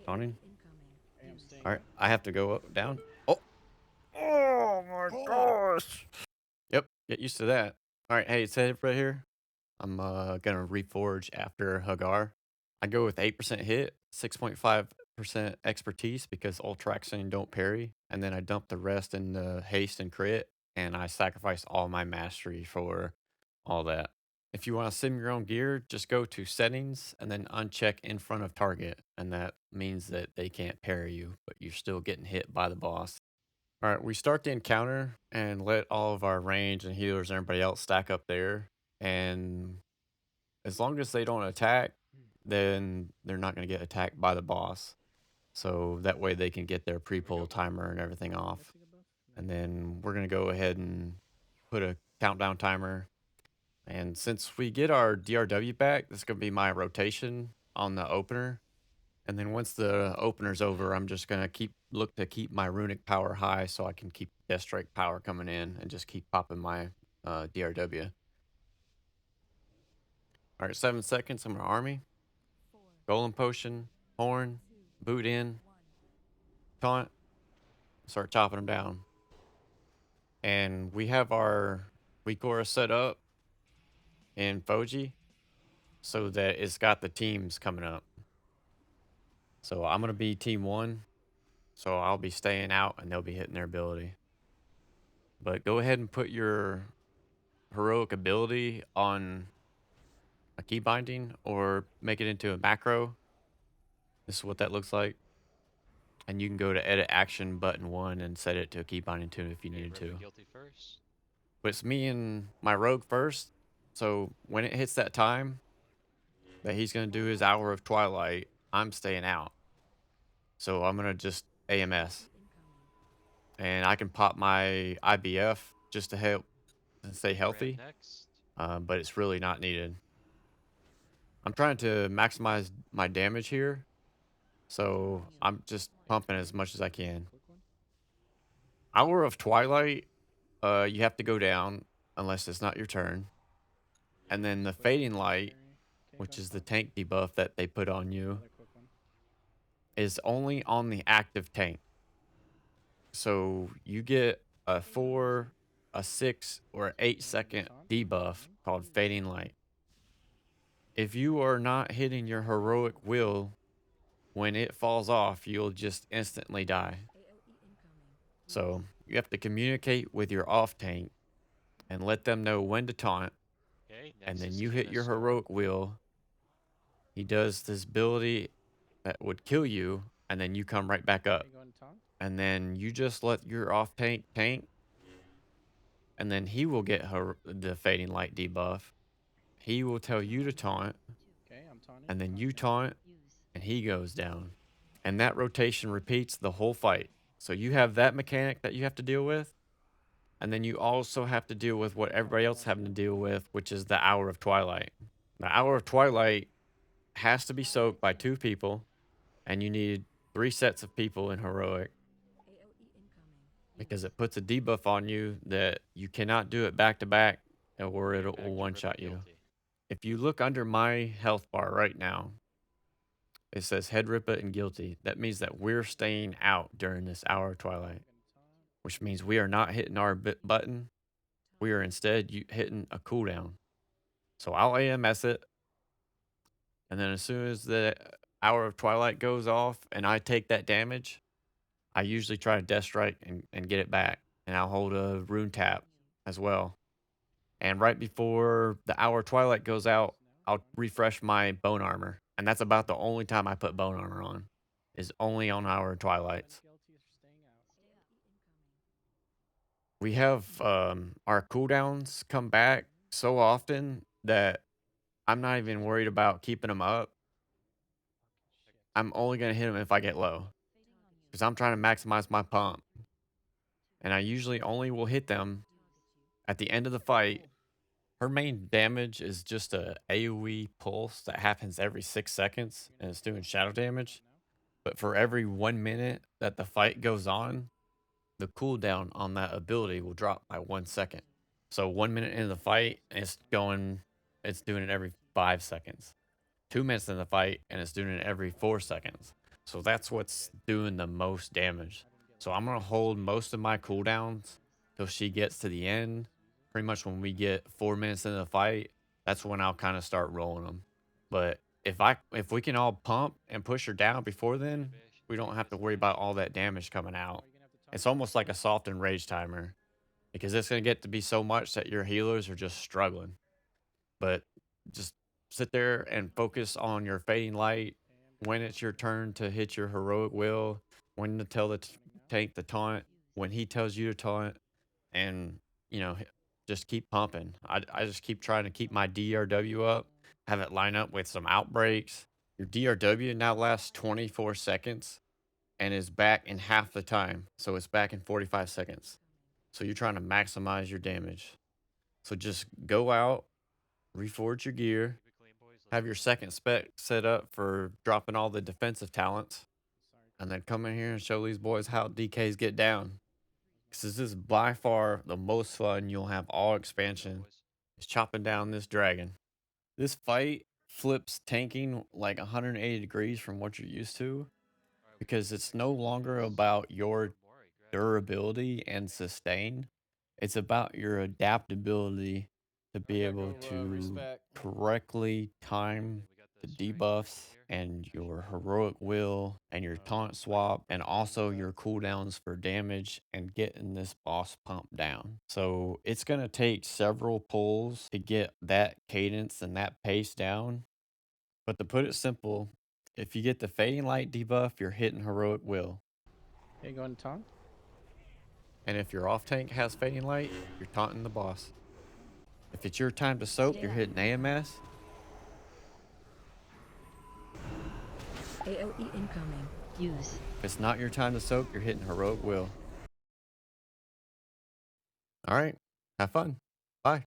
Taunting. Hey, I'm staying All right, out. I have to go up, down. Oh, oh my gosh. Yep, get used to that. All right, hey, it's Ed right here. I'm gonna reforge after Hagar. I go with 8% hit, 6.5% expertise because Ultraxion don't parry, and then I dump the rest in the haste and crit, and I sacrifice all my mastery for all that. If you want to sim your own gear, just go to settings and then uncheck in front of target, and that means that they can't parry you, but you're still getting hit by the boss. All right, we start the encounter and let all of our range and healers and everybody else stack up there. And as long as they don't attack, then they're not going to get attacked by the boss. So that way they can get their pre-pull timer and everything off. And then we're going to go ahead and put a countdown timer. And since we get our DRW back, this is going to be my rotation on the opener. And then once the opener's over, I'm just gonna look to keep my runic power high so I can keep Death Strike power coming in and just keep popping my DRW. All right, 7 seconds. I'm gonna army, golem potion, horn, boot in, taunt, start chopping them down. And we have our weak aura set up in Foji so that it's got the teams coming up. So I'm gonna be team one, so I'll be staying out and they'll be hitting their ability. But go ahead and put your heroic ability on a key binding or make it into a macro. This is what that looks like. And you can go to edit action button 1 and set it to a key binding 2 if you needed to. Guilty first. But it's me and my rogue first. So when it hits that time that he's going to do his hour of Twilight, I'm staying out. So I'm going to just AMS. And I can pop my IBF just to help and stay healthy. Next. But it's really not needed. I'm trying to maximize my damage here. So I'm just pumping as much as I can. Hour of Twilight, you have to go down unless it's not your turn. And then the Fading Light, which is the tank debuff that they put on you, is only on the active tank. So you get a 4, a 6, or 8-second debuff called Fading Light. If you are not hitting your heroic will, when it falls off, you'll just instantly die. So you have to communicate with your off tank and let them know when to taunt. Okay, And next then is you hit your Canister. heroic wheel. He does this ability that would kill you, and then you come right back up. And then you just let your off tank tank, and then he will get the Fading Light debuff. He will tell you to taunt, and then you taunt, and he goes down. And that rotation repeats the whole fight. So you have that mechanic that you have to deal with. And then you also have to deal with what everybody else having to deal with, which is the Hour of Twilight. The Hour of Twilight has to be soaked by 2 people, and you need 3 sets of people in Heroic because it puts a debuff on you that you cannot do it back to back or it will one-shot you. If you look under my health bar right now, it says Head Ripper and Guilty. That means that we're staying out during this Hour of Twilight, which means we are not hitting our button. We are instead hitting a cooldown. So I'll AMS it. And then as soon as the Hour of Twilight goes off and I take that damage, I usually try to Death Strike and get it back. And I'll hold a Rune Tap as well. And right before the Hour of Twilight goes out, I'll refresh my Bone Armor. And that's about the only time I put Bone Armor on, is only on Hour of Twilights. We have our cooldowns come back so often that I'm not even worried about keeping them up. I'm only going to hit them if I get low because I'm trying to maximize my pump. And I usually only will hit them at the end of the fight. Her main damage is just a AoE pulse that happens every 6 seconds and it's doing shadow damage. But for every 1 minute that the fight goes on, the cooldown on that ability will drop by 1 second. So 1 minute into the fight, it's doing it every 5 seconds. 2 minutes in the fight, and it's doing it every 4 seconds. So that's what's doing the most damage. So I'm gonna hold most of my cooldowns till she gets to the end. Pretty much when we get 4 minutes into the fight, that's when I'll kind of start rolling them. But if we can all pump and push her down before then, we don't have to worry about all that damage coming out. It's almost like a soft and rage timer because it's gonna get to be so much that your healers are just struggling. But just sit there and focus on your fading light when it's your turn to hit your heroic will, when to tell the tank to taunt, when he tells you to taunt, and you know, just keep pumping. I just keep trying to keep my DRW up, have it line up with some outbreaks. Your DRW now lasts 24 seconds and is back in half the time. So it's back in 45 seconds. So you're trying to maximize your damage. So just go out, reforge your gear, have your second spec set up for dropping all the defensive talents, and then come in here and show these boys how DKs get down. Because this is by far the most fun you'll have all expansion, is chopping down this dragon. This fight flips tanking like 180 degrees from what you're used to, because it's no longer about your durability and sustain. It's about your adaptability to be Okay, able go to respec. correctly time the debuffs and your heroic will and your taunt swap and also your cooldowns for damage and getting this boss pump down. So it's going to take several pulls to get that cadence and that pace down. But to put it simple, if you get the fading light debuff, you're hitting heroic will. Hey, going to taunt? And if your off tank has fading light, you're taunting the boss. If it's your time to soak, you're hitting AMS. AOE incoming. Use. If it's not your time to soak, you're hitting heroic will. All right. Have fun. Bye.